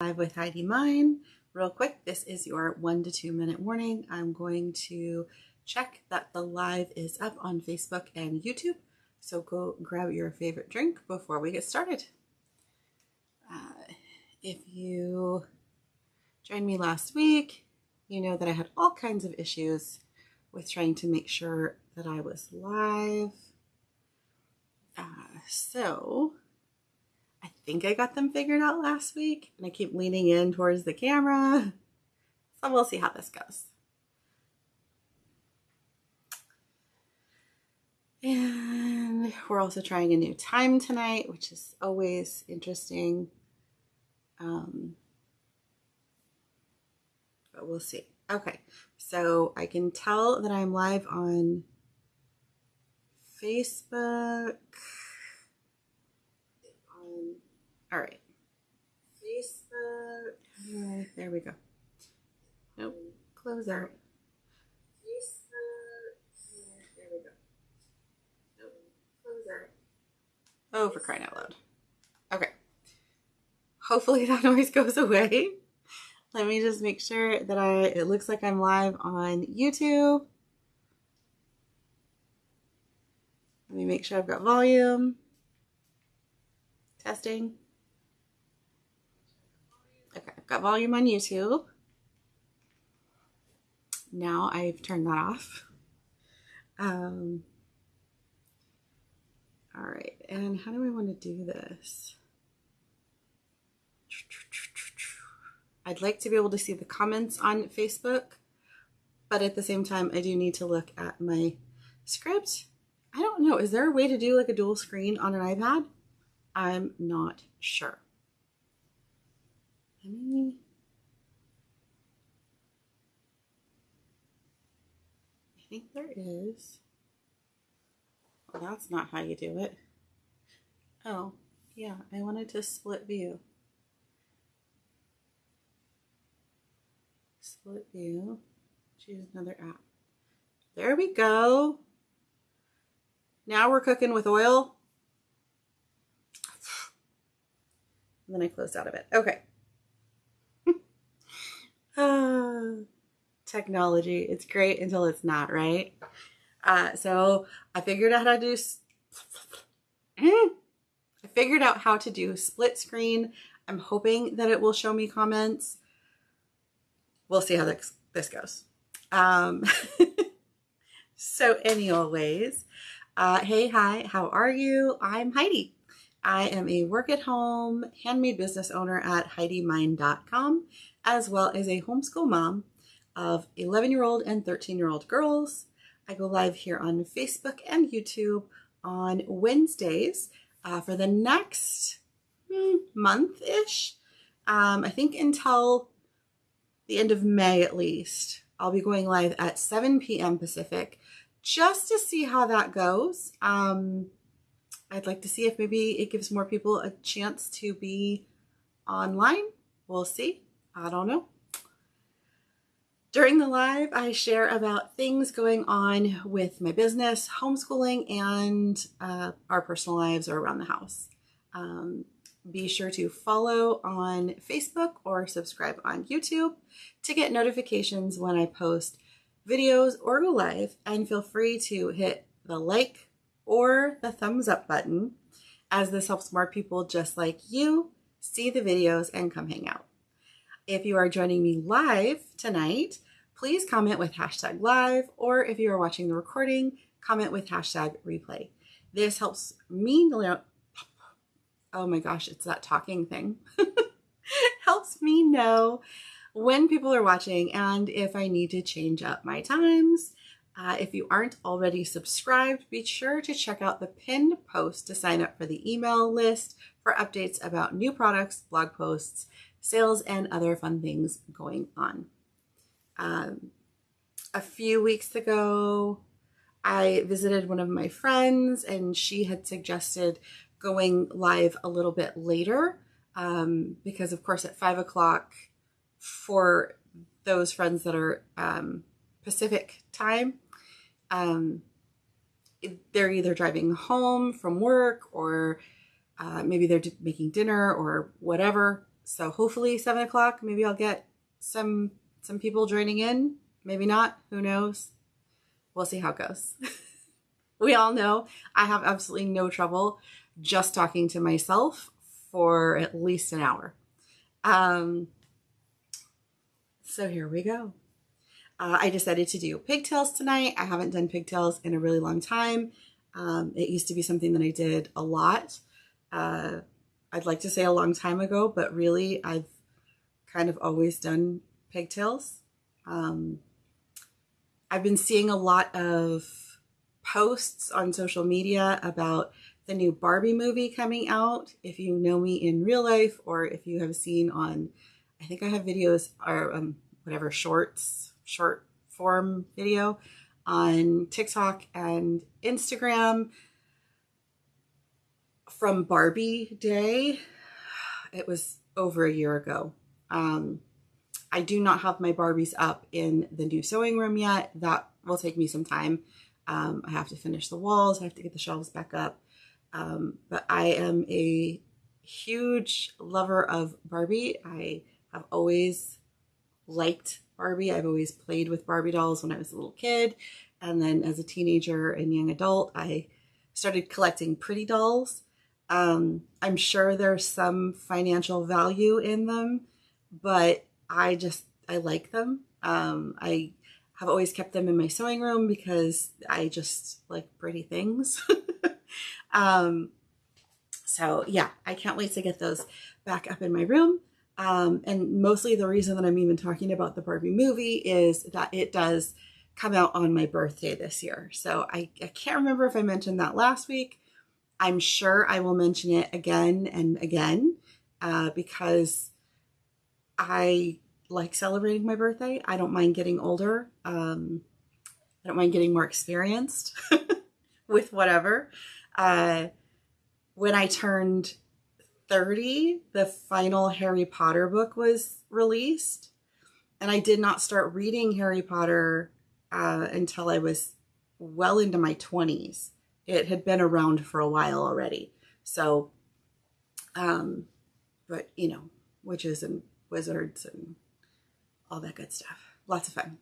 Live with Heidi mine. Real quick, this is your 1 to 2 minute warning. I'm going to check that the live is up on Facebook and YouTube. So go grab your favorite drink before we get started. If you joined me last week, you know that I had all kinds of issues with trying to make sure that I was live. So I think I got them figured out last week, and I keep leaning in towards the camera. So we'll see how this goes. And we're also trying a new time tonight, which is always interesting. But we'll see. Okay, so I can tell that I'm live on Facebook. All right. Facebook. There we go. Nope. Close out. Facebook. There we go. Nope. Close out. Oh, for crying out loud. Okay. Hopefully that noise goes away. Let me just make sure that it looks like I'm live on YouTube. Let me make sure I've got volume. Testing. Okay, I've got volume on YouTube. Now I've turned that off. All right, and how do I want to do this? I'd like to be able to see the comments on Facebook, but at the same time, I do need to look at my script. I don't know, is there a way to do like a dual screen on an iPad? I'm not sure. I think there is. Well, that's not how you do it. Oh, yeah, I wanted to split view. Split view. Choose another app. There we go. Now we're cooking with oil. And then I closed out of it. Okay. Technology. It's great until it's not, right? So I figured out how to do split screen. I'm hoping that it will show me comments. We'll see how this goes. So anyways, hey, hi, how are you? I'm Heidi. I am a work-at-home handmade business owner at HeidiMine.com, as well as a homeschool mom of 11-year-old and 13-year-old girls. I go live here on Facebook and YouTube on Wednesdays for the next month-ish. I think until the end of May at least. I'll be going live at 7 p.m. Pacific just to see how that goes. I'd like to see if maybe it gives more people a chance to be online. We'll see. I don't know. During the live, I share about things going on with my business, homeschooling, and our personal lives or around the house. Be sure to follow on Facebook or subscribe on YouTube to get notifications when I post videos or go live, and feel free to hit the like or the thumbs up button, as this helps more people just like you see the videos and come hang out. If you are joining me live tonight, please comment with #live, or if you are watching the recording, comment with #replay. This helps me know. Oh my gosh, it's that talking thing. Helps me know when people are watching and if I need to change up my times. If you aren't already subscribed, be sure to check out the pinned post to sign up for the email list for updates about new products, blog posts, sales, and other fun things going on. A few weeks ago, I visited one of my friends, and she had suggested going live a little bit later because, of course, at 5 o'clock for those friends that are Pacific time, they're either driving home from work or maybe they're making dinner or whatever. So hopefully 7 o'clock, maybe I'll get some people joining in. Maybe not, who knows? We'll see how it goes. We all know I have absolutely no trouble just talking to myself for at least an hour. So here we go. I decided to do pigtails tonight. I haven't done pigtails in a really long time. It used to be something that I did a lot. I'd like to say a long time ago, but really I've kind of always done pigtails. I've been seeing a lot of posts on social media about the new Barbie movie coming out. If you know me in real life, or if you have seen on, I think I have videos or whatever, short form video on TikTok and Instagram from Barbie Day. It was over a year ago. I do not have my Barbies up in the new sewing room yet. That will take me some time. I have to finish the walls. I have to get the shelves back up. But I am a huge lover of Barbie. I have always liked Barbie. I've always played with Barbie dolls when I was a little kid. And then as a teenager and young adult, I started collecting pretty dolls. I'm sure there's some financial value in them, but I like them. I have always kept them in my sewing room because I just like pretty things. So yeah, I can't wait to get those back up in my room. And mostly the reason that I'm even talking about the Barbie movie is that it does come out on my birthday this year. So I can't remember if I mentioned that last week. I'm sure I will mention it again and again, because I like celebrating my birthday. I don't mind getting older. I don't mind getting more experienced with whatever. When I turned 30, the final Harry Potter book was released, and I did not start reading Harry Potter until I was well into my 20s. It had been around for a while already. So, but you know, witches and wizards and all that good stuff. Lots of fun.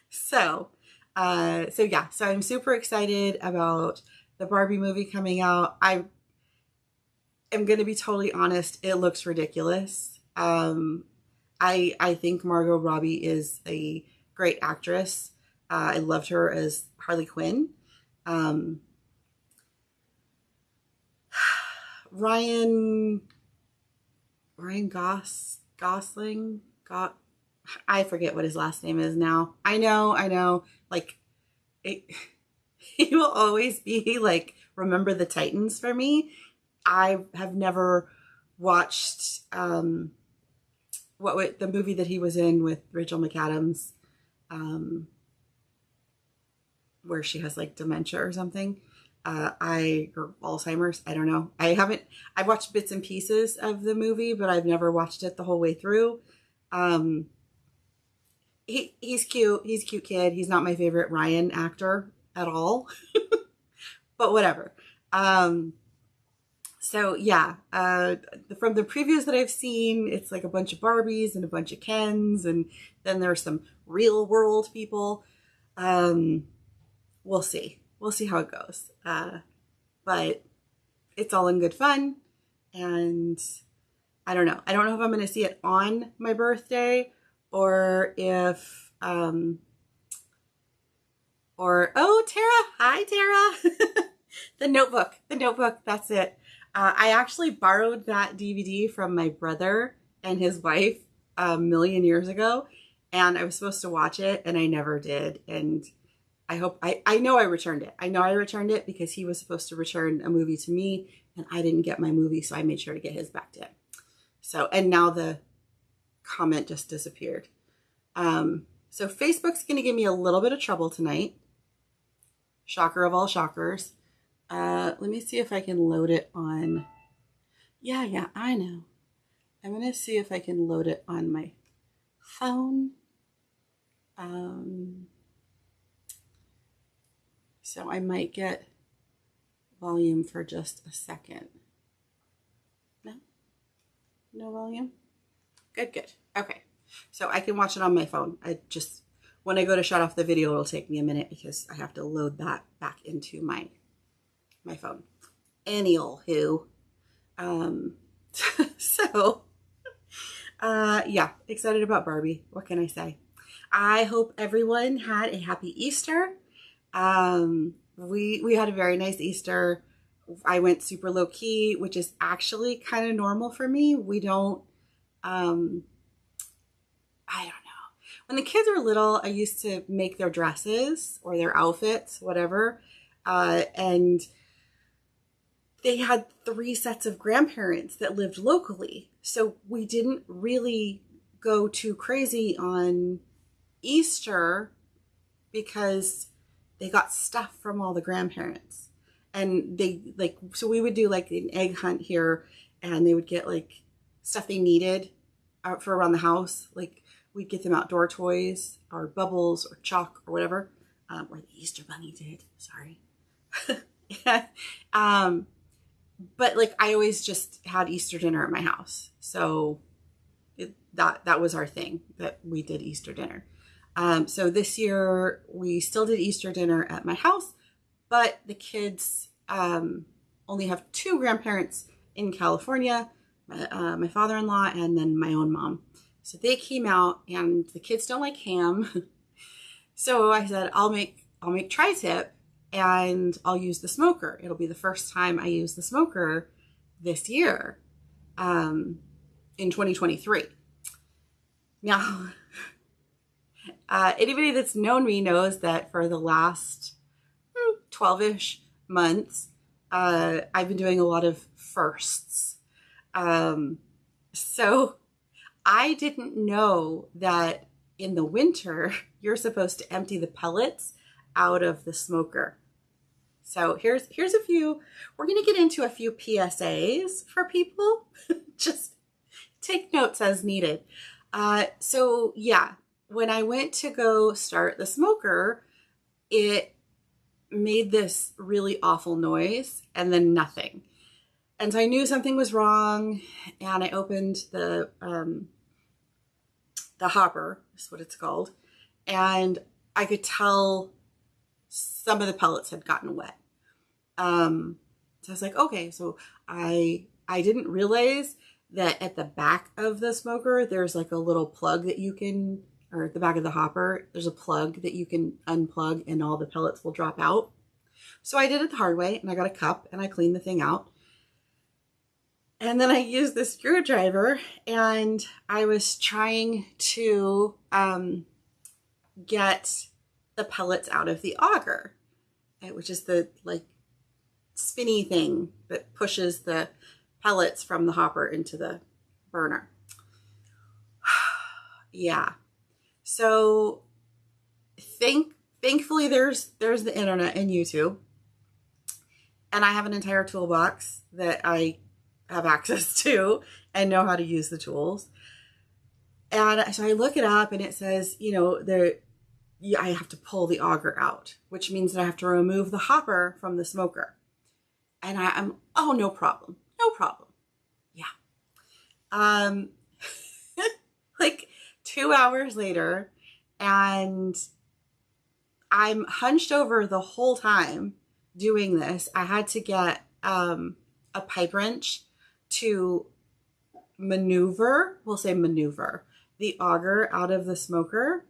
So yeah, so I'm super excited about the Barbie movie coming out. I am going to be totally honest. It looks ridiculous. I think Margot Robbie is a great actress. I loved her as Harley Quinn. Ryan Gosling, I forget what his last name is now. I know, like, he will always be like, Remember the Titans for me. I have never watched, the movie that he was in with Rachel McAdams, where she has like dementia or something. Or Alzheimer's, I don't know. I've watched bits and pieces of the movie, but I've never watched it the whole way through. He's cute. He's a cute kid. He's not my favorite Ryan actor at all, but whatever. So yeah, from the previews that I've seen, it's like a bunch of Barbies and a bunch of Kens, and then there's some real world people. We'll see. We'll see how it goes. But it's all in good fun. And I don't know. I don't know if I'm going to see it on my birthday, or if, oh, Tara. Hi, Tara. The Notebook. That's it. I actually borrowed that DVD from my brother and his wife a million years ago, and I was supposed to watch it and I never did. And I know I returned it. I know I returned it because he was supposed to return a movie to me and I didn't get my movie. So I made sure to get his back to him. So, and now the comment just disappeared. So Facebook's going to give me a little bit of trouble tonight. Shocker of all shockers. Let me see if I can load it on. Yeah, I know. I'm going to see if I can load it on my phone. So I might get volume for just a second. No? No volume? Good, good. Okay. So I can watch it on my phone. When I go to shut off the video, it'll take me a minute because I have to load that back into my phone. Anywho, so, yeah, excited about Barbie. What can I say? I hope everyone had a happy Easter. We had a very nice Easter. I went super low key, which is actually kind of normal for me. We don't, I don't know. When the kids were little, I used to make their dresses or their outfits, whatever. And they had 3 sets of grandparents that lived locally. So we didn't really go too crazy on Easter because they got stuff from all the grandparents. And so we would do like an egg hunt here, and they would get like stuff they needed out for around the house. Like we'd get them outdoor toys or bubbles or chalk or whatever, or the Easter Bunny did, sorry. Yeah. But like I always just had Easter dinner at my house. So that was our thing, that we did Easter dinner. So this year we still did Easter dinner at my house, but the kids only have 2 grandparents in California, my father-in-law and then my own mom. So they came out, and the kids don't like ham. So I said, I'll make tri-tip and I'll use the smoker. It'll be the first time I use the smoker this year, in 2023. Now, anybody that's known me knows that for the last 12-ish months, I've been doing a lot of firsts. So I didn't know that in the winter, you're supposed to empty the pellets out of the smoker. So here's a few, we're going to get into a few PSAs for people. Just take notes as needed. So yeah, when I went to go start the smoker, it made this really awful noise and then nothing. And so I knew something was wrong, and I opened the hopper, is what it's called, and I could tell some of the pellets had gotten wet. So I was like, okay, so I didn't realize that at the back of the smoker, there's like a little plug that you can, or at the back of the hopper, there's a plug that you can unplug and all the pellets will drop out. So I did it the hard way, and I got a cup and I cleaned the thing out. And then I used the screwdriver, and I was trying to get the pellets out of the auger, which is the like spinny thing that pushes the pellets from the hopper into the burner. Yeah. So thankfully there's the internet and YouTube, and I have an entire toolbox that I have access to and know how to use the tools. And so I look it up, and it says, you know, I have to pull the auger out, which means that I have to remove the hopper from the smoker. And I'm, oh, no problem. No problem. Yeah. Like 2 hours later, and I'm hunched over the whole time doing this. I had to get a pipe wrench to maneuver the auger out of the smoker.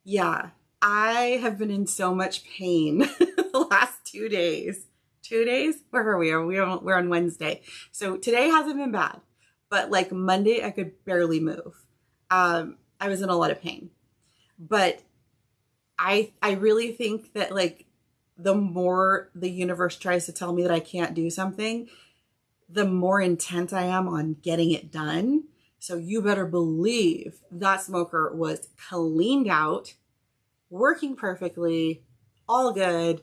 Yeah, I have been in so much pain the last 2 days. 2 days? Where are we? We're on Wednesday. So today hasn't been bad, but like Monday, I could barely move. I was in a lot of pain, but I really think that like the more the universe tries to tell me that I can't do something, the more intent I am on getting it done. So you better believe that smoker was cleaned out, working perfectly, all good.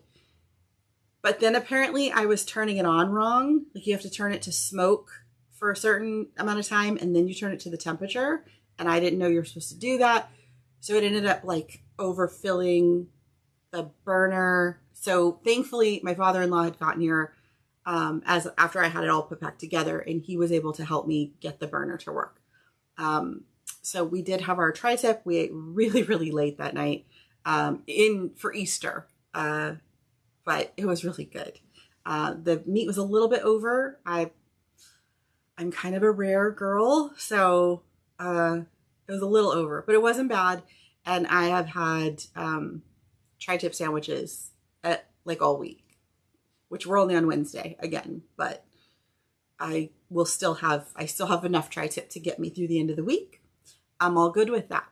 But then apparently I was turning it on wrong. Like you have to turn it to smoke for a certain amount of time, and then you turn it to the temperature. And I didn't know you were supposed to do that. So it ended up like overfilling the burner. So thankfully my father-in-law had gotten here as after I had it all put back together, and he was able to help me get the burner to work. So we did have our tri-tip. We ate really, really late that night for Easter, but it was really good. The meat was a little bit over. I'm kind of a rare girl, so it was a little over, but it wasn't bad. And I have had tri-tip sandwiches like all week, which we're only on Wednesday again, but I still have enough tri-tip to get me through the end of the week. I'm all good with that.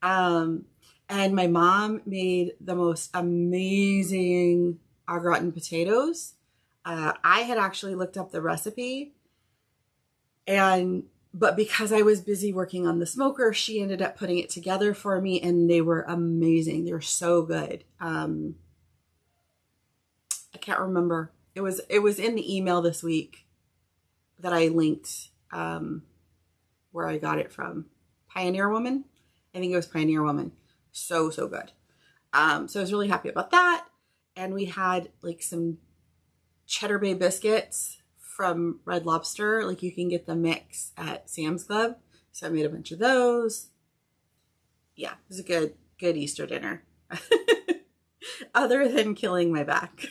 And my mom made the most amazing au gratin potatoes. I had actually looked up the recipe, but because I was busy working on the smoker, she ended up putting it together for me, and they were amazing. They were so good. I can't remember. It was in the email this week that I linked where I got it from. Pioneer Woman. I think it was Pioneer Woman. So good. So I was really happy about that. And we had like some Cheddar Bay biscuits from Red Lobster. Like you can get the mix at Sam's Club. So I made a bunch of those. Yeah, it was a good Easter dinner. Other than killing my back.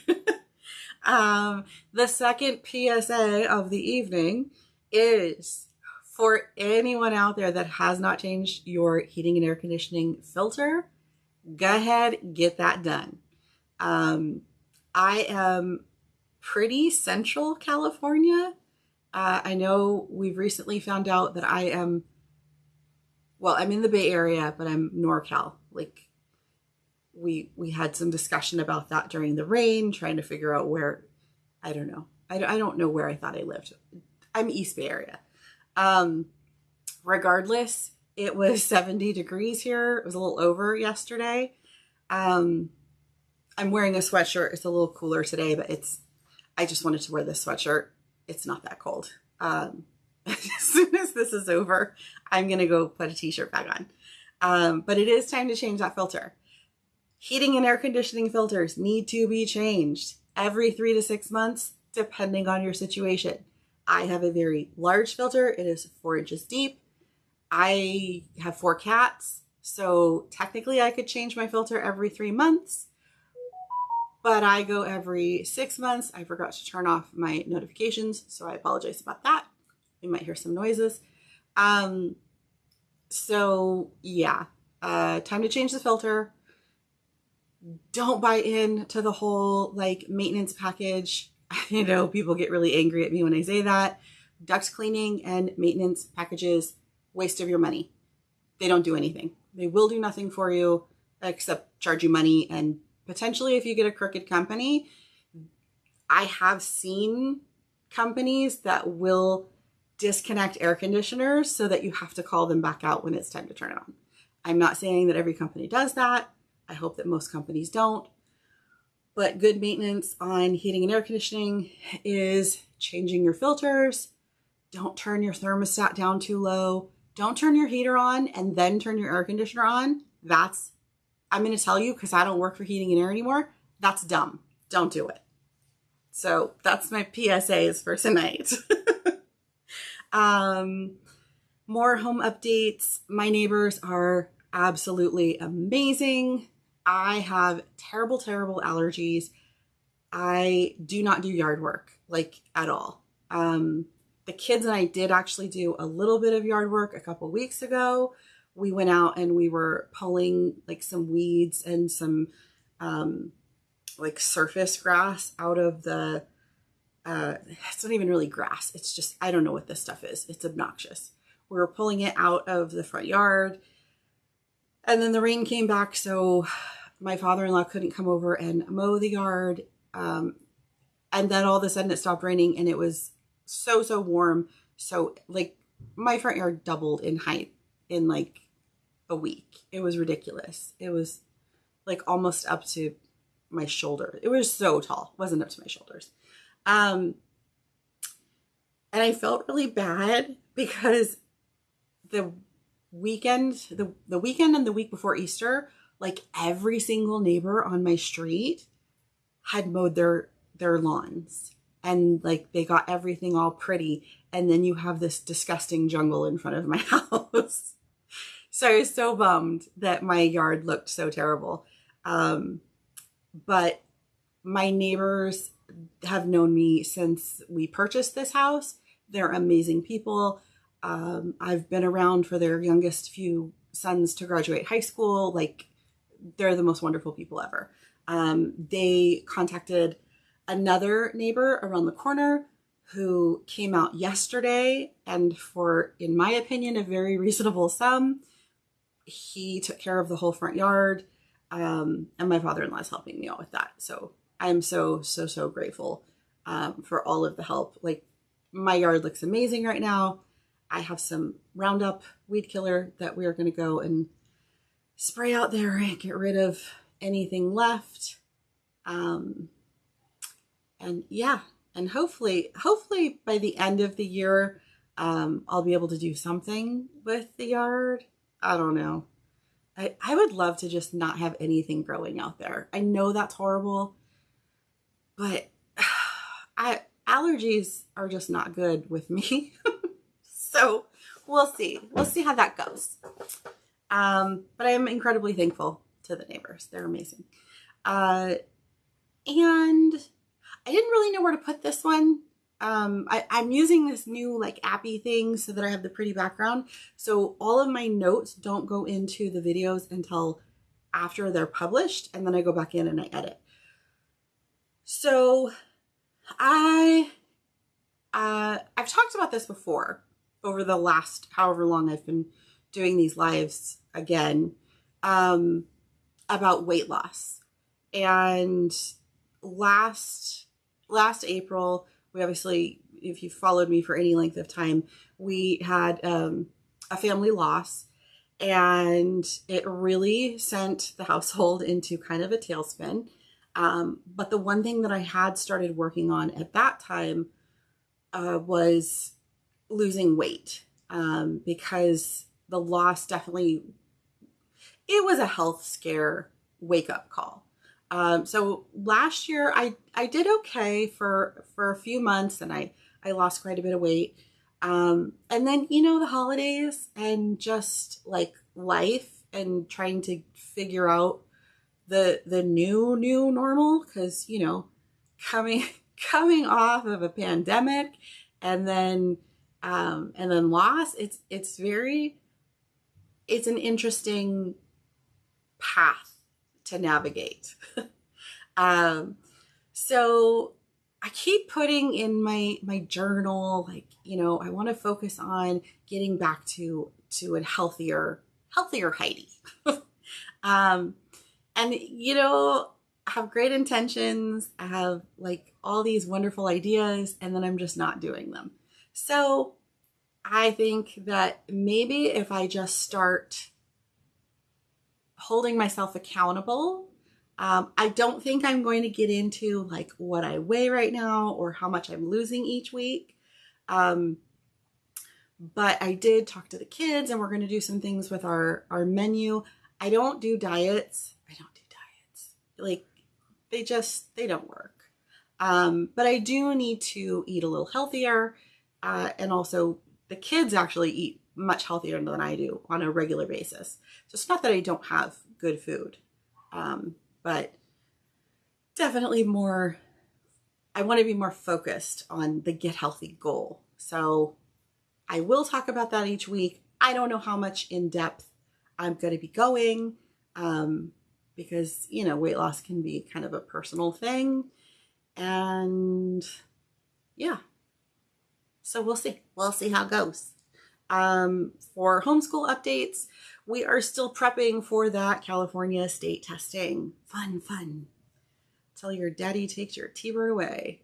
The second PSA of the evening is for anyone out there that has not changed your heating and air conditioning filter, go ahead, get that done. I am pretty central California. I know we've recently found out that I'm in the Bay Area, but I'm NorCal. Like we had some discussion about that during the rain, trying to figure out where, I don't know. I don't know where I thought I lived. I'm East Bay Area. Regardless, it was 70 degrees here. It was a little over yesterday. I'm wearing a sweatshirt. It's a little cooler today, but I just wanted to wear this sweatshirt. It's not that cold. As soon as this is over, I'm going to go put a t-shirt back on. But it is time to change that filter. Heating and air conditioning filters need to be changed every 3 to 6 months, depending on your situation. I have a very large filter. It is 4 inches deep. I have 4 cats, so technically I could change my filter every 3 months, but I go every 6 months. I forgot to turn off my notifications, so I apologize about that. You might hear some noises. So yeah, time to change the filter. Don't buy into the whole like maintenance package. You know, people get really angry at me when I say that. Duct cleaning and maintenance packages, waste of your money. They don't do anything. They will do nothing for you except charge you money. And potentially if you get a crooked company, I have seen companies that will disconnect air conditioners so that you have to call them back out when it's time to turn it on. I'm not saying that every company does that. I hope that most companies don't. But good maintenance on heating and air conditioning is changing your filters. Don't turn your thermostat down too low. Don't turn your heater on and then turn your air conditioner on. I'm going to tell you because I don't work for heating and air anymore. That's dumb. Don't do it. So that's my PSAs for tonight. More home updates. My neighbors are absolutely amazing. I have terrible allergies. I do not do yard work, like at all. The kids and I did actually do a little bit of yard work a couple weeks ago. We went out and we were pulling like some weeds and some like surface grass out of the, it's not even really grass. It's just, I don't know what this stuff is. It's obnoxious. We were pulling it out of the front yard. And then the rain came back, so my father-in-law couldn't come over and mow the yard. And then all of a sudden it stopped raining and it was so warm. So like my front yard doubled in height in like a week. It was ridiculous. It was like almost up to my shoulder. It was so tall. It wasn't up to my shoulders. And I felt really bad because the weekend and the week before Easter, like every single neighbor on my street had mowed their lawns. and like they got everything all pretty, and then you have this disgusting jungle in front of my house. So I was so bummed that my yard looked so terrible. But my neighbors have known me since we purchased this house. They're amazing people. I've been around for their youngest few sons to graduate high school. Like, they're the most wonderful people ever. They contacted another neighbor around the corner who came out yesterday, and for, in my opinion, a very reasonable sum, he took care of the whole front yard. And my father-in-law is helping me out with that. So I'm so grateful for all of the help. Like, my yard looks amazing right now. I have some Roundup weed killer that we are going to go and spray out there and get rid of anything left. And yeah, and hopefully by the end of the year, I'll be able to do something with the yard. I don't know. I would love to just not have anything growing out there. I know that's horrible, but allergies are just not good with me. So we'll see. We'll see how that goes. But I am incredibly thankful to the neighbors. They're amazing. And I didn't really know where to put this one. I'm using this new like appy thing so that I have the pretty background. So all of my notes don't go into the videos until after they're published, and then I go back in and I edit. So I've talked about this before over the last however long I've been doing these lives again, about weight loss. And last April, we obviously, if you followed me for any length of time, we had a family loss, and it really sent the household into kind of a tailspin. But the one thing that I had started working on at that time was losing weight, because the loss definitely, it was a health scare wake-up call. So last year I did okay for a few months, and I lost quite a bit of weight. And then, you know, the holidays and just like life and trying to figure out the new normal, because, you know, coming off of a pandemic and then loss, it's an interesting path to navigate. So I keep putting in my journal, like, you know, I want to focus on getting back to a healthier Heidi. And, you know, I have great intentions. I have like all these wonderful ideas, and then I'm just not doing them. So I think that maybe if I just start holding myself accountable, I don't think I'm going to get into like what I weigh right now or how much I'm losing each week. But I did talk to the kids, and we're going to do some things with our menu. I don't do diets. Like, they don't work. But I do need to eat a little healthier. And also the kids actually eat much healthier than I do on a regular basis. So it's not that I don't have good food, but definitely more, I want to be more focused on the get healthy goal. So I will talk about that each week. I don't know how much in depth I'm going to be going, because, you know, weight loss can be kind of a personal thing. And yeah, so we'll see. We'll see how it goes. For homeschool updates, we are still prepping for that California state testing. Fun. Till your daddy takes your T-bird away.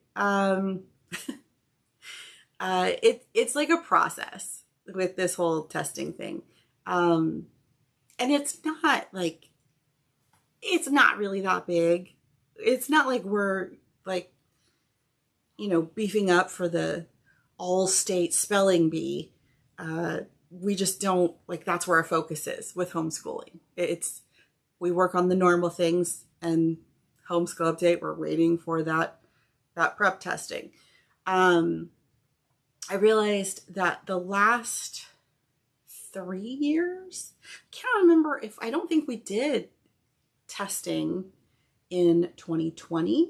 It's like a process with this whole testing thing. And it's not really that big. It's not like we're like, you know, beefing up for the all-state spelling bee. We just don't, like, that's where our focus is with homeschooling. We work on the normal things, and homeschool update, we're waiting for that prep testing. I realized that the last 3 years, I can't remember if, I don't think we did testing in 2020.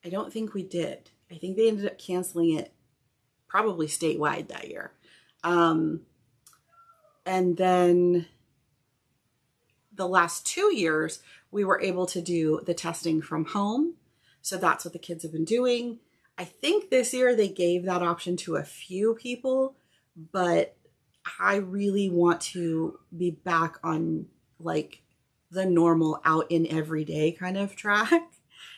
I don't think we did. I think they ended up canceling it probably statewide that year. And then the last 2 years, we were able to do the testing from home. So that's what the kids have been doing. I think this year they gave that option to a few people, but I really want to be back on like the normal out in every day kind of track.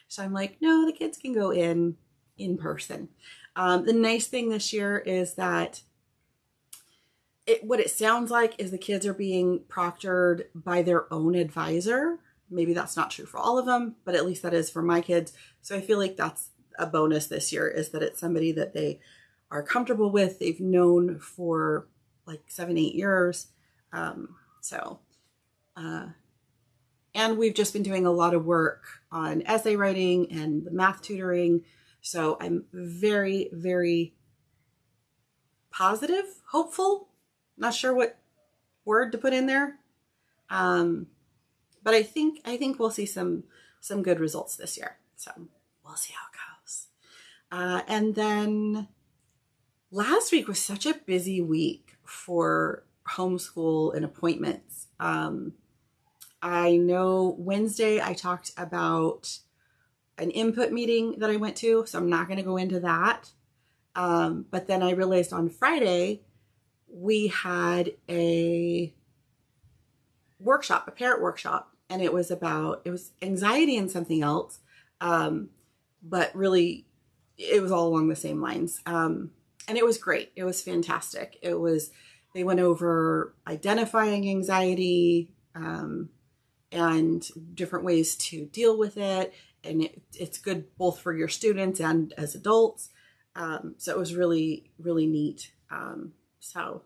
So I'm like, no, the kids can go in person. The nice thing this year is that what it sounds like is the kids are being proctored by their own advisor. Maybe that's not true for all of them, but at least that is for my kids. So I feel like that's a bonus this year, is that it's somebody that they are comfortable with, they've known for like 7-8 years. And we've just been doing a lot of work on essay writing and the math tutoring. So I'm very, very positive, hopeful, not sure what word to put in there. But I think we'll see some good results this year. So we'll see how it goes. And then last week was such a busy week for homeschool and appointments. I know Wednesday I talked about an input meeting that I went to, so I'm not going to go into that. But then I realized on Friday we had a workshop, a parent workshop, and it was anxiety and something else. But really it was all along the same lines. And it was great. It was fantastic. They went over identifying anxiety, and different ways to deal with it. And it's good both for your students and as adults. So it was really, really neat. So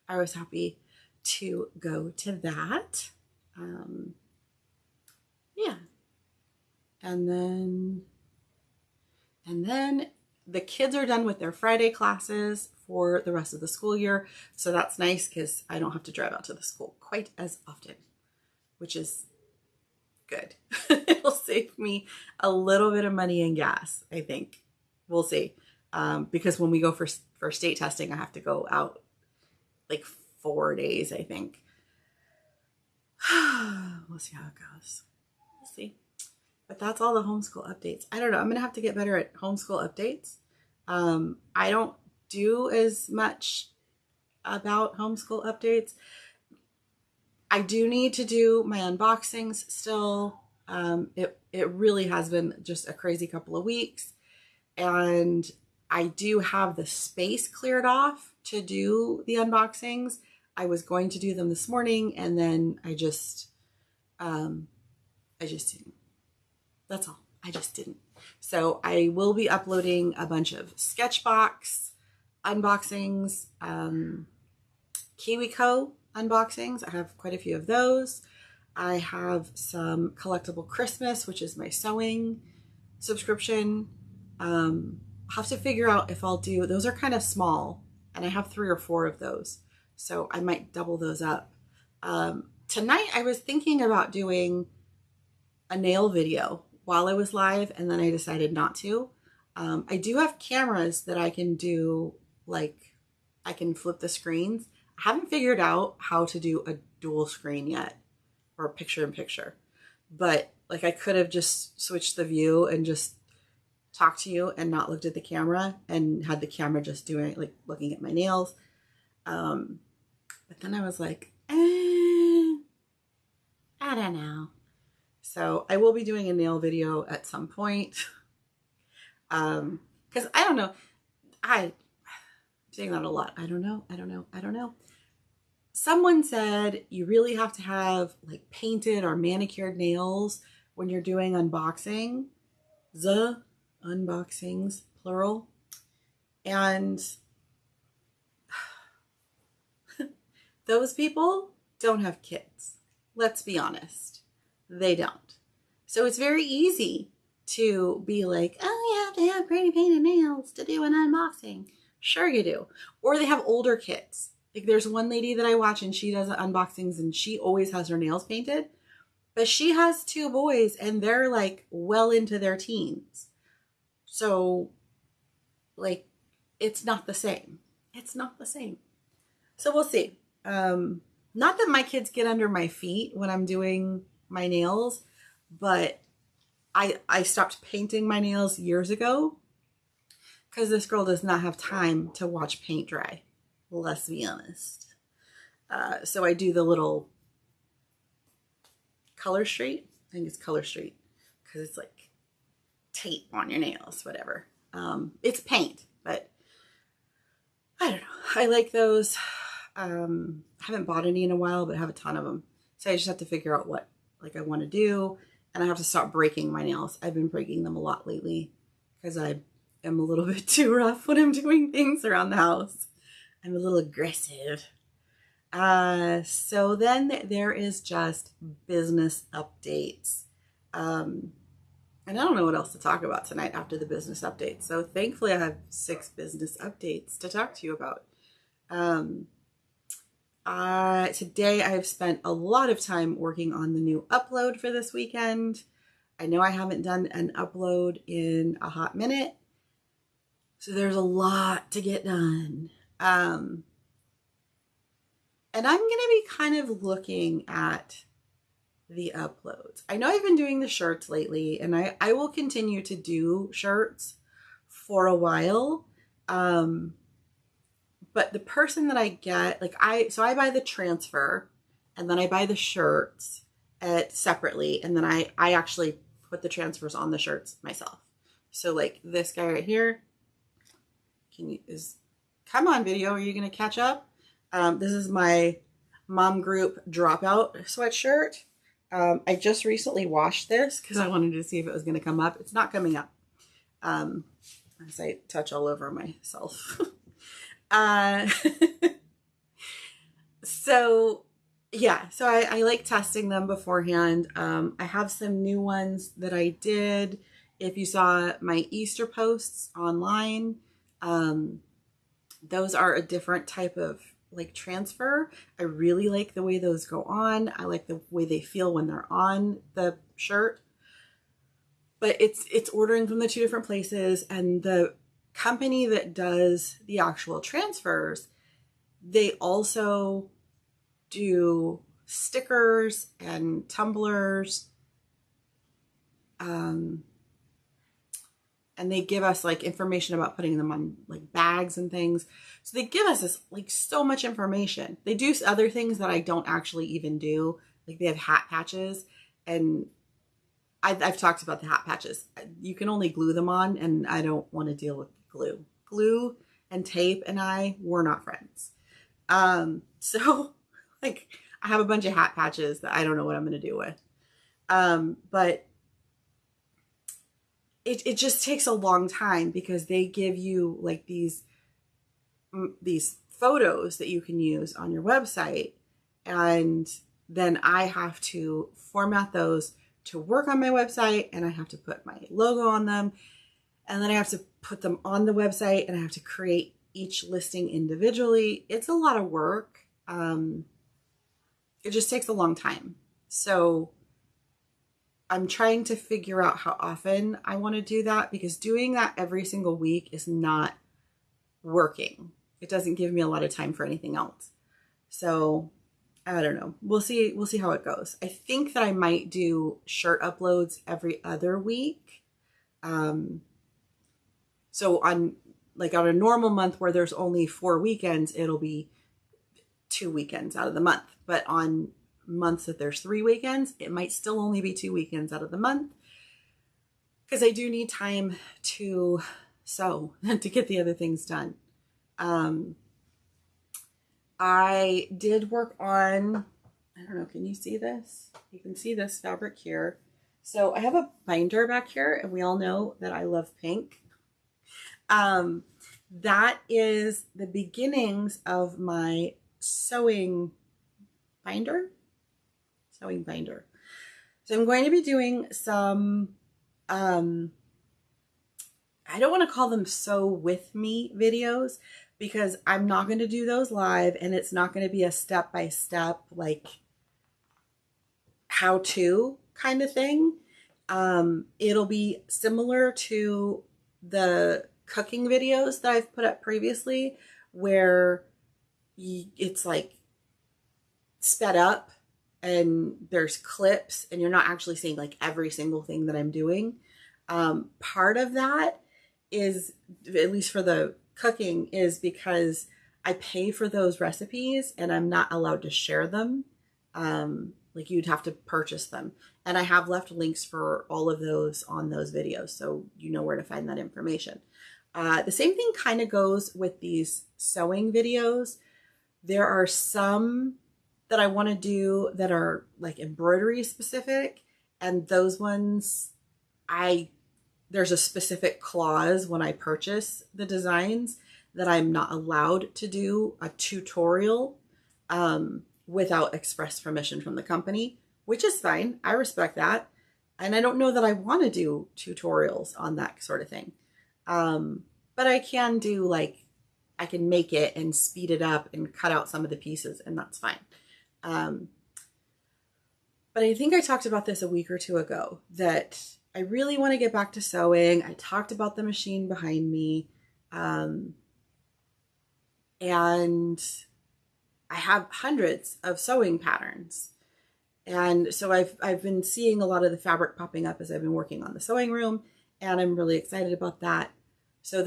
I was happy to go to that. Yeah. And then the kids are done with their Friday classes for the rest of the school year. So that's nice because I don't have to drive out to the school quite as often, which is good. It'll save me a little bit of money in gas, I think. We'll see. Because when we go for state testing, I have to go out like 4 days, I think. We'll see how it goes. We'll see. But that's all the homeschool updates. I don't know. I'm going to have to get better at homeschool updates. I don't do as much about homeschool updates. I do need to do my unboxings still. It really has been just a crazy couple of weeks. And I do have the space cleared off to do the unboxings. I was going to do them this morning and then I just didn't. That's all. I just didn't. So I will be uploading a bunch of Sketchbox unboxings, KiwiCo unboxings. I have quite a few of those. I have some Collectible Christmas, which is my sewing subscription. I'll have to figure out if I'll do, those are kind of small and I have 3 or 4 of those. So I might double those up. Tonight I was thinking about doing a nail video while I was live and then I decided not to. I do have cameras that I can do, like I can flip the screens. I haven't figured out how to do a dual screen yet, or picture in picture, but like I could have just switched the view and just talked to you and not looked at the camera and had the camera just doing like looking at my nails. But then I was like, I don't know. So I will be doing a nail video at some point. Because I don't know. I'm saying that a lot. I don't know. Someone said you really have to have like painted or manicured nails when you're doing unboxing. Unboxings, plural. And those people don't have kids. Let's be honest. They don't. So it's very easy to be like, oh, you have to have pretty painted nails to do an unboxing. Sure you do. Or they have older kids. Like there's one lady that I watch and she does unboxings and she always has her nails painted. But she has 2 boys and they're like well into their teens. So like it's not the same. It's not the same. So we'll see. Not that my kids get under my feet when I'm doing my nails, but I stopped painting my nails years ago because this girl does not have time to watch paint dry. Let's be honest. So I do the little Color Street. I think it's Color Street because it's like tape on your nails, whatever. It's paint, but I don't know. I like those. I haven't bought any in a while, but I have a ton of them. So I just have to figure out what like I want to do. And I have to stop breaking my nails. I've been breaking them a lot lately because I am a little bit too rough when I'm doing things around the house. I'm a little aggressive. So then there is just business updates. And I don't know what else to talk about tonight after the business updates. So thankfully I have 6 business updates to talk to you about. Today I have spent a lot of time working on the new upload for this weekend. I know I haven't done an upload in a hot minute, so there's a lot to get done. And I'm going to be kind of looking at the uploads. I know I've been doing the shirts lately, and I will continue to do shirts for a while. But the person that I get, like I buy the transfer and then I buy the shirts separately. And then I actually put the transfers on the shirts myself. So like this guy right here, come on video. Are you going to catch up? This is my mom group dropout sweatshirt. I just recently washed this because I wanted to see if it was going to come up. It's not coming up. As I touch all over myself. So yeah, so I like testing them beforehand. I have some new ones that I did. If you saw my Easter posts online, those are a different type of like transfer. I really like the way those go on. I like the way they feel when they're on the shirt, but it's ordering from the 2 different places, and the company that does the actual transfers, they also do stickers and tumblers, and they give us like information about putting them on like bags and things. So they give us this like so much information. They do other things that I don't actually even do. Like they have hat patches, and I've talked about the hat patches. You can only glue them on, and I don't want to deal with glue and tape, and we're not friends. So like I have a bunch of hat patches that I don't know what I'm going to do with. But it just takes a long time because they give you like these photos that you can use on your website. And then I have to format those to work on my website, and I have to put my logo on them. And then I have to put them on the website, and I have to create each listing individually. It's a lot of work. It just takes a long time. So I'm trying to figure out how often I want to do that, because doing that every single week is not working. It doesn't give me a lot of time for anything else. So I don't know. We'll see how it goes. I think that I might do shirt uploads every other week. So on a normal month where there's only 4 weekends, it'll be 2 weekends out of the month. But on months that there's 3 weekends, it might still only be 2 weekends out of the month, because I do need time to sew and to get the other things done. I did work on, I don't know, can you see this? You can see this fabric here. So I have a binder back here, and we all know that I love pink. That is the beginnings of my sewing binder. So I'm going to be doing some I don't want to call them sew with me videos because I'm not going to do those live, and it's not going to be a step-by-step like how-to kind of thing. It'll be similar to the cooking videos that I've put up previously, where it's like sped up and there's clips and you're not actually seeing like every single thing that I'm doing. Part of that is, at least for the cooking, is because I pay for those recipes and I'm not allowed to share them. Like you'd have to purchase them. And I have left links for all of those on those videos, so you know where to find that information. The same thing kind of goes with these sewing videos. There are some that I want to do that are like embroidery specific, and those ones there's a specific clause when I purchase the designs that I'm not allowed to do a tutorial without express permission from the company, which is fine. I respect that. And I don't know that I want to do tutorials on that sort of thing. But I can do, like, I can make it and speed it up and cut out some of the pieces, and that's fine. But I think I talked about this a week or two ago, that I really want to get back to sewing. I talked about the machine behind me. And I have hundreds of sewing patterns. And so I've been seeing a lot of the fabric popping up as I've been working on the sewing room, and I'm really excited about that. So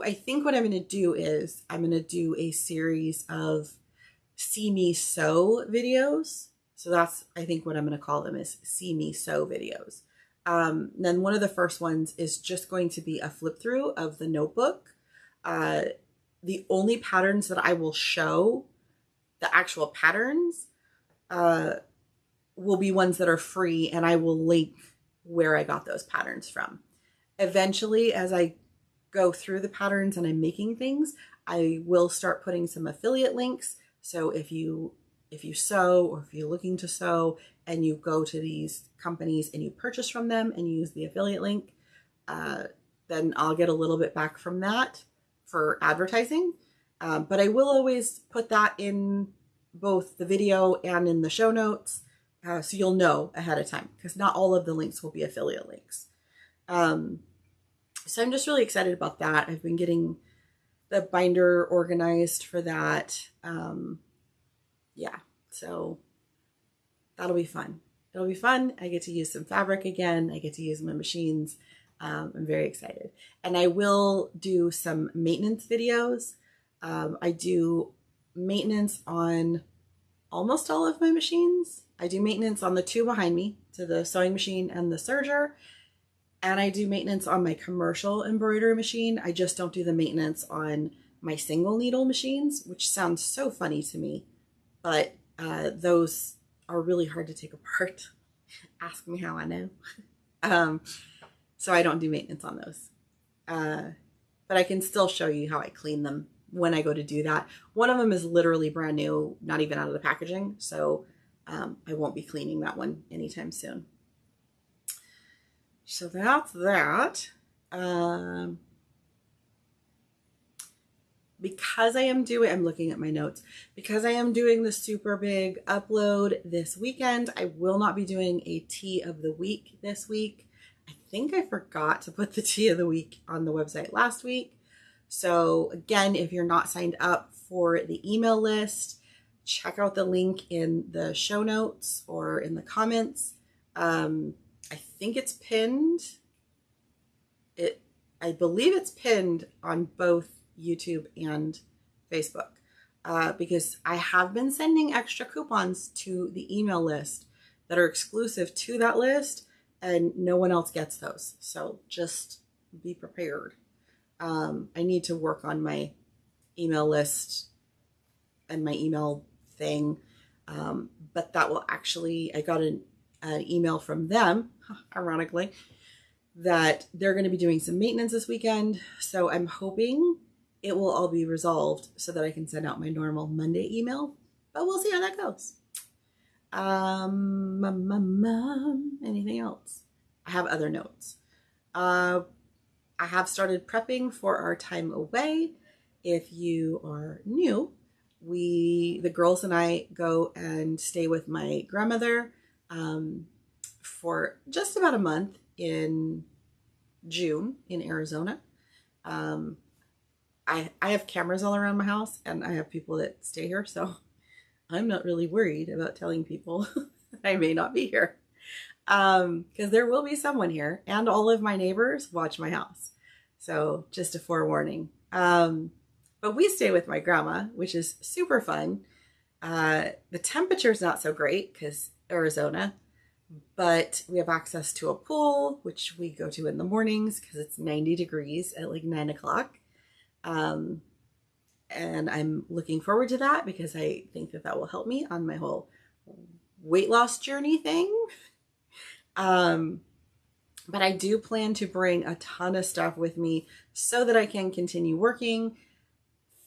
I think what I'm going to do is I'm going to do a series of See Me Sew videos. So that's, I think what I'm going to call them is See Me Sew videos. Then one of the first ones is just going to be a flip through of the notebook. The only patterns that I will show, the actual patterns, will be ones that are free, and I will link where I got those patterns from. Eventually, as I go through the patterns and I'm making things, I will start putting some affiliate links. So if you sew, or if you're looking to sew and you go to these companies and you purchase from them and you use the affiliate link, then I'll get a little bit back from that for advertising. But I will always put that in both the video and in the show notes, so you'll know ahead of time, because not all of the links will be affiliate links. So I'm just really excited about that. I've been getting the binder organized for that. Yeah, so that'll be fun. It'll be fun. I get to use some fabric again. I get to use my machines. I'm very excited. And I will do some maintenance videos. I do maintenance on almost all of my machines. I do maintenance on the two behind me, so the sewing machine and the serger. And I do maintenance on my commercial embroidery machine. I just don't do the maintenance on my single needle machines, which sounds so funny to me, but those are really hard to take apart. Ask me how I know. So I don't do maintenance on those. But I can still show you how I clean them when I go to do that. One of them is literally brand new, not even out of the packaging. So I won't be cleaning that one anytime soon. So that's that. Because I'm looking at my notes, because I am doing the super big upload this weekend, I will not be doing a tea of the week this week. I think I forgot to put the tea of the week on the website last week. So again, if you're not signed up for the email list, check out the link in the show notes or in the comments. I think it's pinned. I believe it's pinned on both YouTube and Facebook, because I have been sending extra coupons to the email list that are exclusive to that list, and no one else gets those. So just be prepared. I need to work on my email list and my email thing, but that will actually, I got an email from them, ironically, that they're going to be doing some maintenance this weekend. So I'm hoping it will all be resolved so that I can send out my normal Monday email, but we'll see how that goes. Anything else? I have other notes. I have started prepping for our time away. If you are new, the girls and I go and stay with my grandmother for just about a month in June in Arizona. I have cameras all around my house, and I have people that stay here, so I'm not really worried about telling people I may not be here. Because there will be someone here, and all of my neighbors watch my house. So just a forewarning. But we stay with my grandma, which is super fun. The temperature's not so great because Arizona, but we have access to a pool, which we go to in the mornings because it's 90 degrees at like 9 o'clock. And I'm looking forward to that because I think that that will help me on my whole weight loss journey thing. But I do plan to bring a ton of stuff with me so that I can continue working.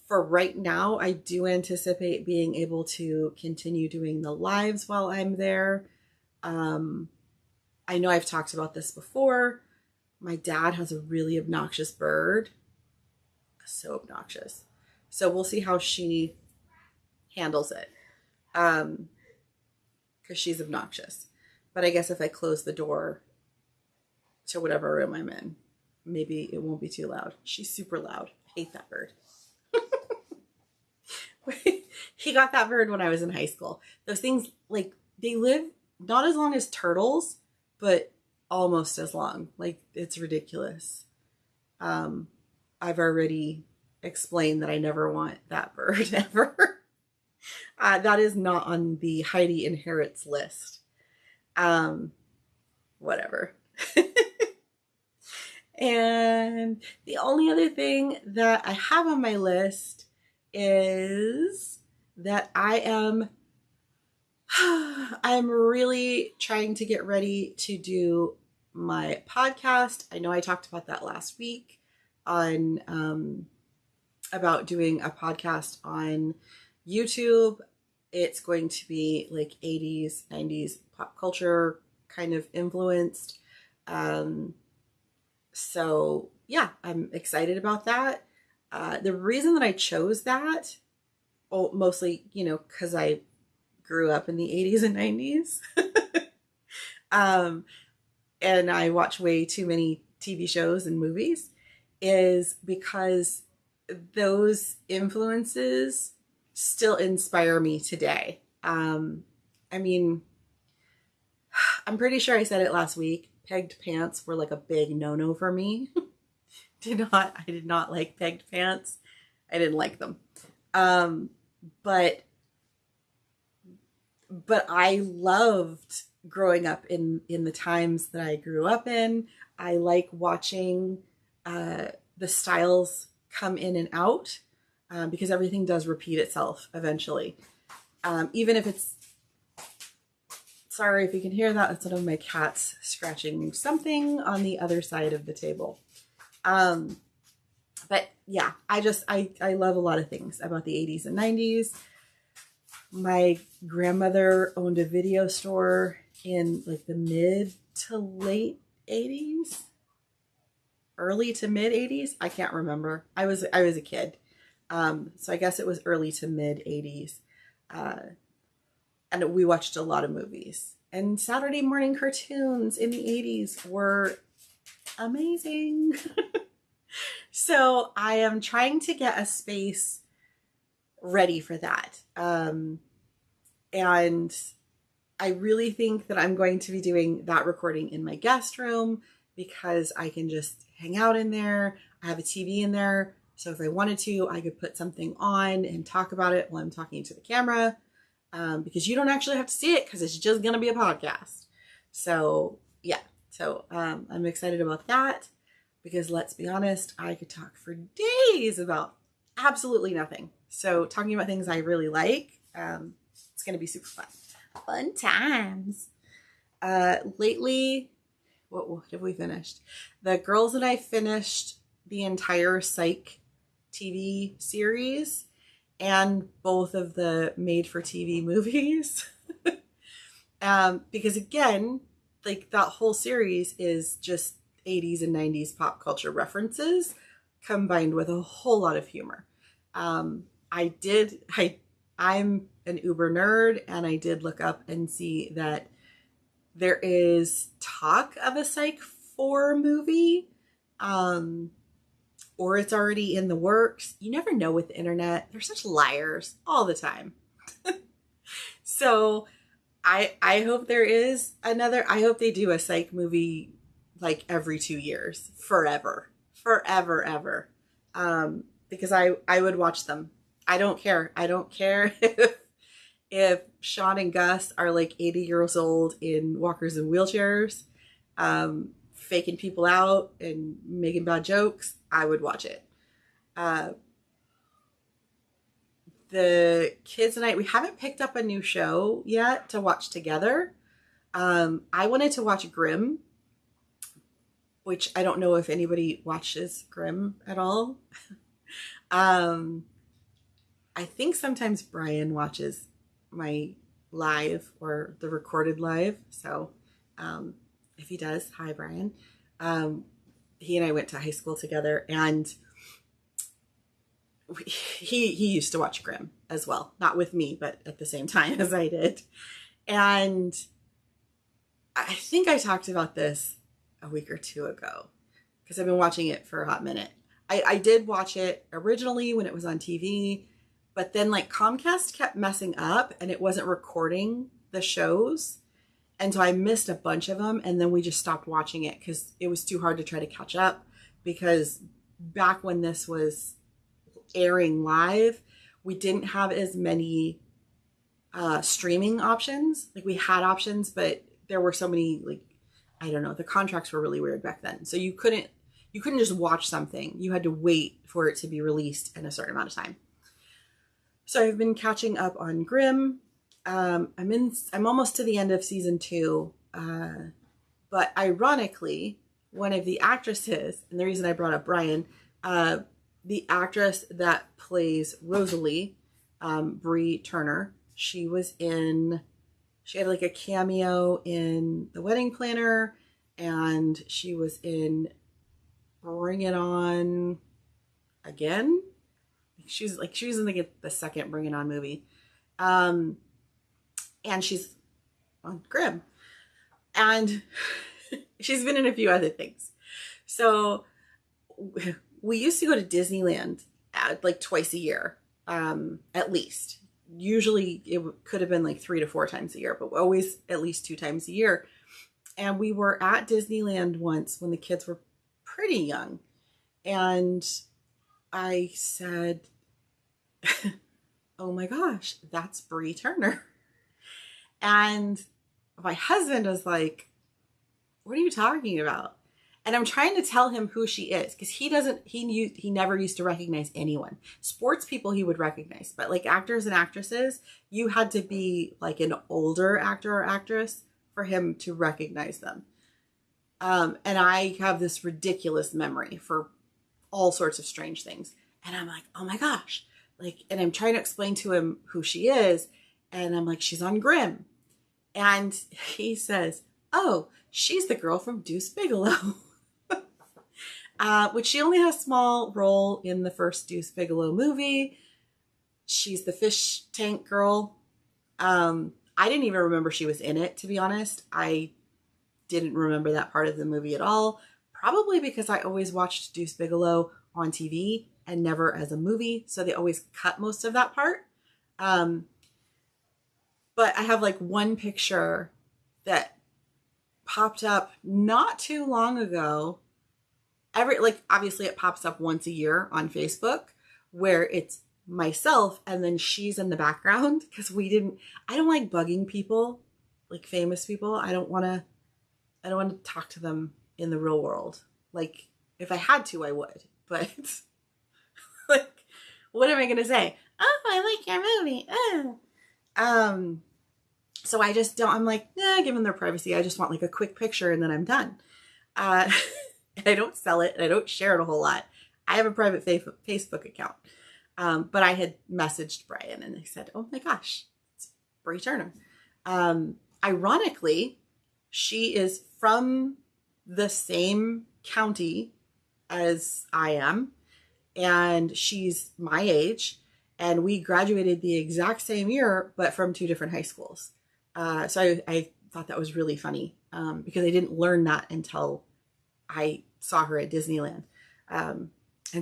For right now, I do anticipate being able to continue doing the lives while I'm there. I know I've talked about this before. My dad has a really obnoxious bird. So obnoxious. So we'll see how she handles it. Because she's obnoxious. But I guess if I close the door to whatever room I'm in, maybe it won't be too loud. She's super loud. I hate that bird. He got that bird when I was in high school. Those things, like, they live not as long as turtles, but almost as long. Like, it's ridiculous. I've already explained that I never want that bird ever. That is not on the Heidi inherits list. Whatever. And the only other thing that I have on my list is that I'm really trying to get ready to do my podcast. I know I talked about that last week on about doing a podcast on YouTube. It's going to be like 80s, 90s pop culture kind of influenced. So yeah, I'm excited about that. The reason that I chose that, mostly, because I grew up in the 80s and 90s. And I watch way too many TV shows and movies, is because those influences still inspire me today. I mean, I'm pretty sure I said it last week. Pegged pants were like a big no-no for me. I did not like pegged pants. I didn't like them. But I loved growing up in the times that I grew up in. I like watching the styles come in and out because everything does repeat itself eventually. Even if it's, sorry if you can hear that, that's one of my cats scratching something on the other side of the table. But yeah, I love a lot of things about the 80s and 90s. My grandmother owned a video store in like the mid to late 80s, early to mid 80s. I can't remember. I was a kid. So I guess it was early to mid 80s. And we watched a lot of movies, and Saturday morning cartoons in the 80s were amazing. So I am trying to get a space ready for that. And I really think that I'm going to be doing that recording in my guest room because I can just hang out in there. I have a TV in there. So if I wanted to, I could put something on and talk about it while I'm talking to the camera. Because you don't actually have to see it because it's just going to be a podcast. So yeah, I'm excited about that because let's be honest, I could talk for days about absolutely nothing. So talking about things I really like, it's going to be super fun. Fun times. Lately, what have we finished? The girls and I finished the entire Psych TV series and both of the made-for-TV movies. Because again, like that whole series is just 80s and 90s pop culture references combined with a whole lot of humor. I did, I'm an uber nerd, and I did look up and see that there is talk of a Psych 4 movie, or it's already in the works. You never know with the internet. They're such liars all the time. So I hope there is another, I hope they do a Psych movie like every 2 years, forever, ever. Because I would watch them. I don't care. I don't care if Sean and Gus are like 80 years old in walkers and wheelchairs, faking people out and making bad jokes. I would watch it. The kids and I, we haven't picked up a new show yet to watch together. I wanted to watch Grimm, which I don't know if anybody watches Grimm at all. I think sometimes Brian watches my live or the recorded live. So if he does, hi, Brian. He and I went to high school together, and he used to watch Grimm as well. Not with me, but at the same time as I did. And I think I talked about this a week or two ago because I've been watching it for a hot minute. I did watch it originally when it was on TV, but then like Comcast kept messing up and it wasn't recording the shows. And so I missed a bunch of them, and then we just stopped watching it because it was too hard to try to catch up, because back when this was airing live, we didn't have as many streaming options. Like we had options, but there were so many, like, I don't know, the contracts were really weird back then. So you couldn't just watch something. You had to wait for it to be released in a certain amount of time. So I've been catching up on Grimm. I'm almost to the end of season 2. But ironically, one of the actresses, and the reason I brought up Brian, the actress that plays Rosalie, Bree Turner, she had like a cameo in The Wedding Planner, and she was in Bring It On Again. She was in the second Bring It On movie. And she's on Grimm. And she's been in a few other things. So we used to go to Disneyland like twice a year, at least. Usually it could have been like 3 to 4 times a year, but always at least 2 times a year. And we were at Disneyland once when the kids were pretty young. And I said, oh my gosh, that's Bree Turner. And my husband was like, what are you talking about? And I'm trying to tell him who she is, because he never used to recognize anyone. Sports people he would recognize, but like actors and actresses, you had to be like an older actor or actress for him to recognize them. And I have this ridiculous memory for all sorts of strange things. And I'm like, oh my gosh. Like, and I'm trying to explain to him who she is. And I'm like, she's on Grimm. And he says, oh, she's the girl from Deuce Bigalow. Which she only has a small role in the first Deuce Bigalow movie. She's the fish tank girl. I didn't even remember she was in it, to be honest. I didn't remember that part of the movie at all. Probably because I always watched Deuce Bigalow on TV and never as a movie. So they always cut most of that part. But I have like one picture that popped up not too long ago. Obviously it pops up once a year on Facebook, where it's myself and then she's in the background, because I don't like bugging people, like famous people. I don't want to talk to them in the real world. Like if I had to, I would, but like, what am I going to say? Oh, I like your movie. Oh. So I just don't, I'm like, nah, give them their privacy. I just want like a quick picture and then I'm done. And I don't sell it and I don't share it a whole lot. I have a private Facebook account. But I had messaged Brian and they said, oh my gosh, it's Bree Turner. Ironically, She is from the same county as I am, and she's my age, and we graduated the exact same year, but from two different high schools. So I thought that was really funny because I didn't learn that until I saw her at Disneyland. And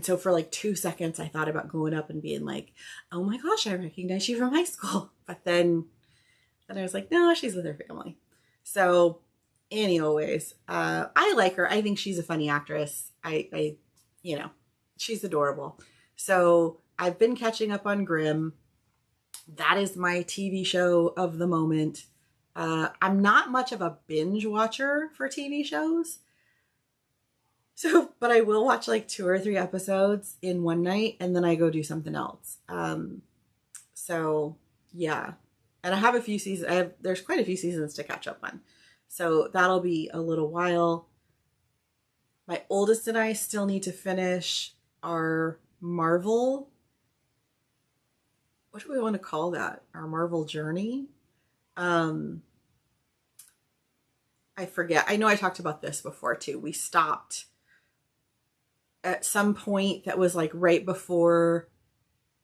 so for like 2 seconds, I thought about going up and being like, oh my gosh, I recognize you from high school. But then I was like, no, she's with her family. So anyways, I like her. I think she's a funny actress. I you know, she's adorable. So I've been catching up on Grimm. That is my TV show of the moment. I'm not much of a binge watcher for TV shows. So, but I will watch like 2 or 3 episodes in one night and then I go do something else. So yeah. And I have a few seasons. There's quite a few seasons to catch up on. So that'll be a little while. My oldest and I still need to finish our Marvel. What do we want to call that? Our Marvel journey? I forget. I know I talked about this before too. We stopped at some point that was like right before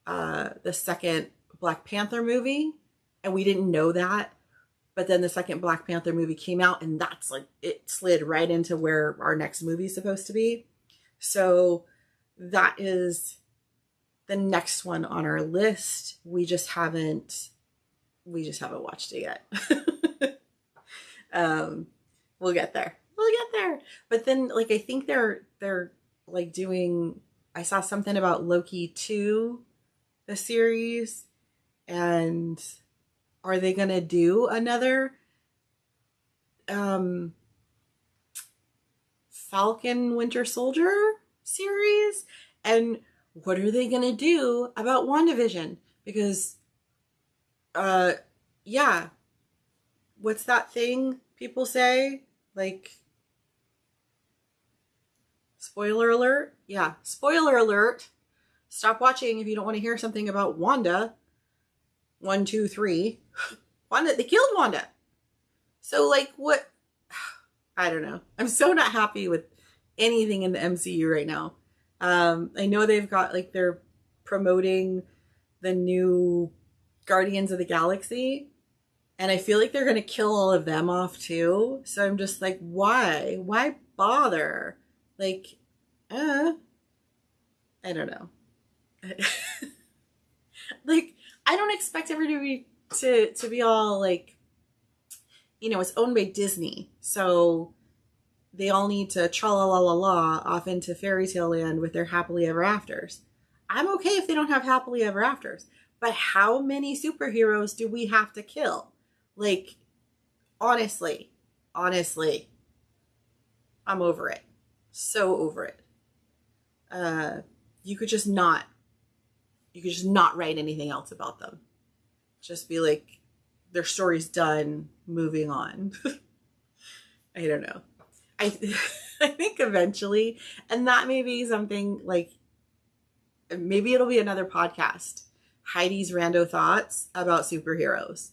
the second Black Panther movie. And we didn't know that. But then the second Black Panther movie came out and that's like, it slid right into where our next movie is supposed to be. So that is the next one on our list. We just haven't watched it yet. We'll get there. We'll get there. But then like, I think they're like doing, I saw something about Loki 2, the series, and are they going to do another Falcon Winter Soldier series? And what are they going to do about WandaVision? Because, yeah, what's that thing people say? Like, spoiler alert? Yeah, spoiler alert. Stop watching if you don't want to hear something about Wanda. 1, 2, 3. Wanda, they killed Wanda. So like what? I don't know. I'm so not happy with anything in the MCU right now. I know they've got like, they're promoting the new Guardians of the Galaxy. And I feel like they're going to kill all of them off too. So I'm just like, why? Why bother? Like, I don't know. Like, I don't expect everybody to be all like, you know, it's owned by Disney. So they all need to tra-la-la-la-la off into fairy tale land with their happily ever afters. I'm okay if they don't have happily ever afters. But how many superheroes do we have to kill? Like, honestly, I'm over it. So over it. You could just not write anything else about them. Just be like, their story's done, moving on. I don't know. I think eventually, and that may be something like, maybe it'll be another podcast, Heidi's Rando Thoughts about superheroes.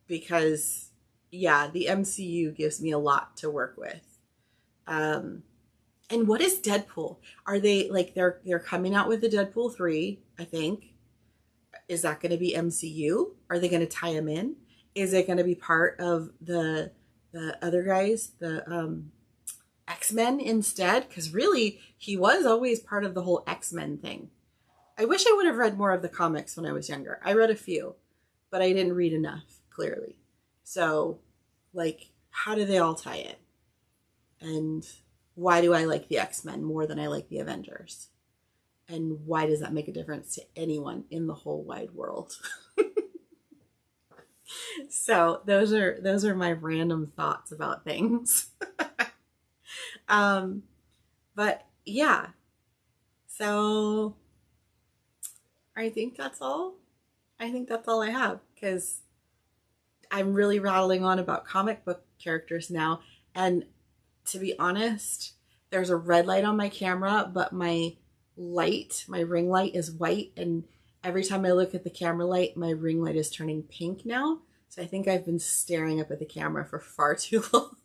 Because yeah, the MCU gives me a lot to work with. And what is Deadpool? Are they like, they're coming out with the Deadpool 3, I think. Is that going to be MCU? Are they going to tie him in? Is it going to be part of the other guys, the X-Men instead? Because really, he was always part of the whole X-Men thing. I wish I would have read more of the comics when I was younger. I read a few, but I didn't read enough, clearly. So, like, how do they all tie in? And why do I like the X-Men more than I like the Avengers? And why does that make a difference to anyone in the whole wide world? So those are my random thoughts about things. But yeah, so I think that's all. I think that's all I have, because I'm really rattling on about comic book characters now. And to be honest, there's a red light on my camera, but my ring light is white. And every time I look at the camera light, my ring light is turning pink now. So I think I've been staring up at the camera for far too long.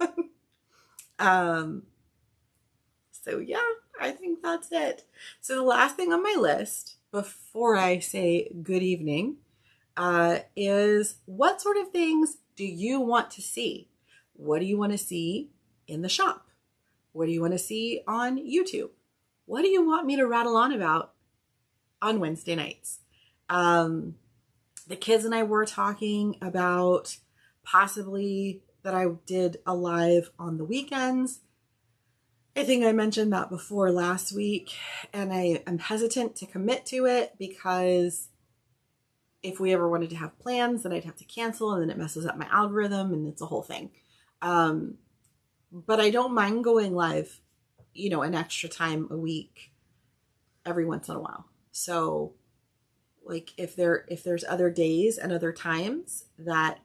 So yeah, I think that's it. So the last thing on my list before I say good evening is what sort of things do you want to see? What do you want to see in the shop? What do you want to see on YouTube? What do you want me to rattle on about on Wednesday nights? The kids and I were talking about possibly that I did a live on the weekends. I think I mentioned that before last week, and I am hesitant to commit to it because if we ever wanted to have plans, then I'd have to cancel, and then it messes up my algorithm, and it's a whole thing. But I don't mind going live, an extra time a week every once in a while. So like if there's other days and other times that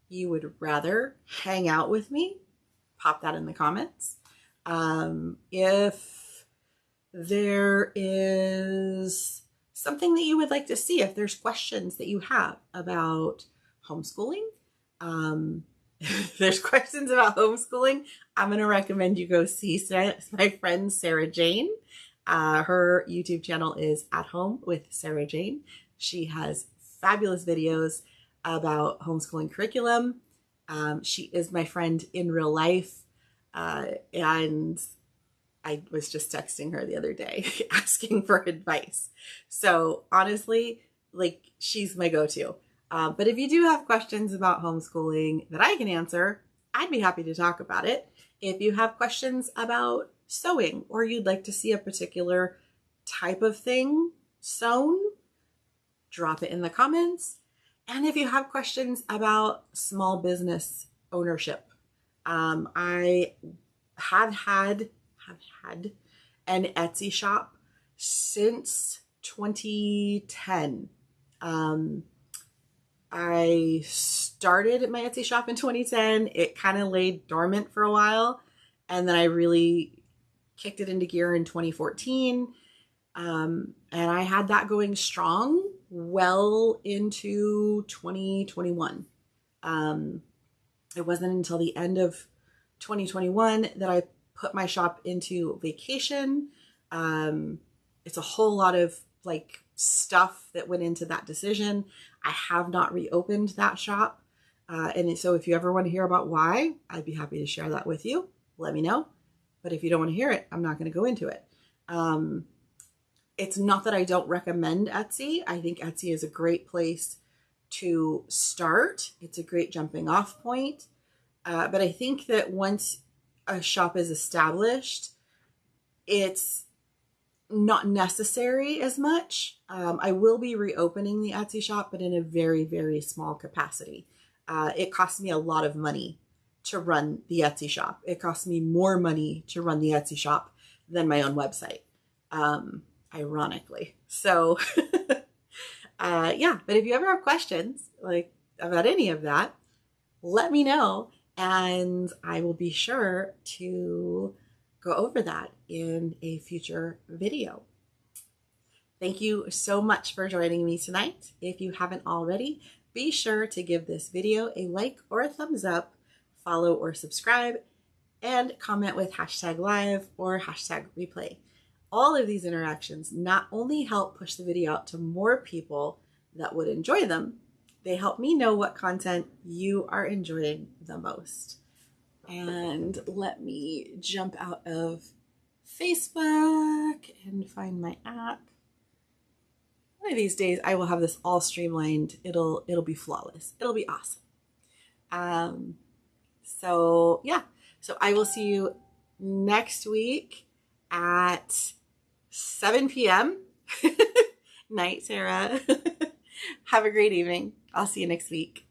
you would rather hang out with me, pop that in the comments. If there is something that you would like to see, if there's questions that you have about homeschooling, if there's questions about homeschooling, I'm going to recommend you go see my friend Sarah Jane. Her YouTube channel is At Home with Sarah Jane. She has fabulous videos about homeschooling curriculum. She is my friend in real life. And I was just texting her the other day asking for advice. So honestly, like, she's my go-to. But if you do have questions about homeschooling that I can answer, I'd be happy to talk about it. If you have questions about sewing, or you'd like to see a particular type of thing sewn, drop it in the comments. And if you have questions about small business ownership, I have had an Etsy shop since 2010. I started my Etsy shop in 2010. It kind of laid dormant for a while, and then I really kicked it into gear in 2014. And I had that going strong well into 2021. It wasn't until the end of 2021 that I put my shop into vacation. It's a whole lot of stuff that went into that decision. I have not reopened that shop. And so if you ever want to hear about why, I'd be happy to share that with you. Let me know. But if you don't want to hear it, I'm not going to go into it. It's not that I don't recommend Etsy. I think Etsy is a great place to start. It's a great jumping off point. But I think that once a shop is established, it's not necessary as much. I will be reopening the Etsy shop, but in a very, very small capacity. It costs me a lot of money to run the Etsy shop. It costs me more money to run the Etsy shop than my own website, ironically. So yeah, but if you ever have questions about any of that, let me know, and I will be sure to go over that in a future video. Thank you so much for joining me tonight. If you haven't already, be sure to give this video a like or a thumbs up, follow or subscribe, and comment with #live or #replay. All of these interactions not only help push the video out to more people that would enjoy them, they help me know what content you are enjoying the most. And let me jump out of Facebook and find my app. One of these days I will have this all streamlined. It'll be flawless. It'll be awesome. So yeah, so I will see you next week at 7 p.m. Night, Sarah. Have a great evening. I'll see you next week.